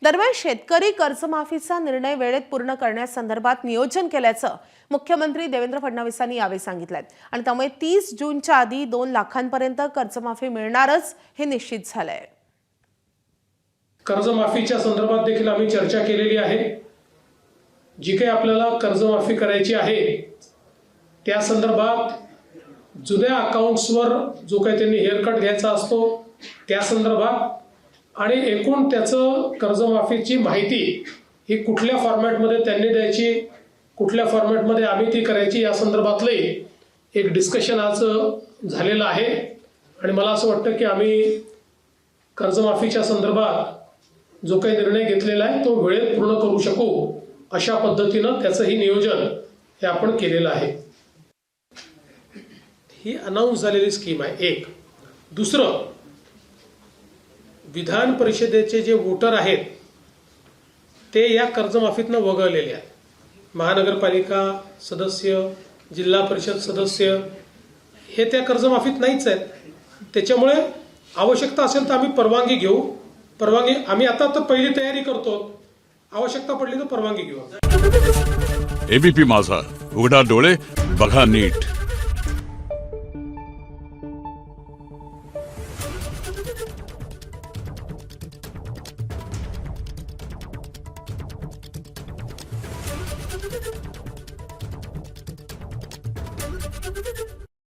दरम्यान शेतकरी कर्जमाफीचा निर्णय वेळेत पूर्ण करण्यासंदर्भात नियोजन केल्याचं मुख्यमंत्री देवेंद्र फडणवीसांनी यावेळी सांगितलंय आणि त्यामुळे 30 जूनच्या आधी 2 लाखांपर्यंत कर्जमाफी मिळणारच हे निश्चित झालंय। कर्जमाफीच्या संदर्भात देखील आम्ही चर्चा केलेली आहे। जी काही आपल्याला कर्जमाफी करायची आहे त्या संदर्भात जुन्या अकाउंट्सवर जो काही त्यांनी हेअरकट घ्यायचा असतो त्या संदर्भात आणि एकूण त्याचं कर्जमाफीची माहिती ही कुठल्या फॉर्मॅटमध्ये त्यांनी द्यायची, कुठल्या फॉर्मॅटमध्ये आम्ही ती करायची या संदर्भातले एक डिस्कशन आज झालेलं आहे। आणि मला असं वाटतं की आम्ही कर्जमाफीच्या संदर्भात जो काही निर्णय घेतलेला आहे तो वेळेत पूर्ण करू शकू अशा पद्धतीनं त्याचंही नियोजन हे आपण केलेलं आहे। ही अनाउन्स झालेली स्कीम आहे एक। दुसरं, विधान परिषदेचे जे वोटर आहेत ते या कर्जमाफीतनं वगळलेले आहेत। महानगरपालिका सदस्य, जिल्हा परिषद सदस्य हे त्या कर्जमाफीत नाहीच आहेत। त्याच्यामुळे आवश्यकता असेल तर आम्ही परवानगी घेऊ। परवानगी आम्ही आता तर पहिली तयारी करतो, आवश्यकता पडली तर परवानगी घेऊ। एबीपी माझा, उघडा डोळे बघा नीट।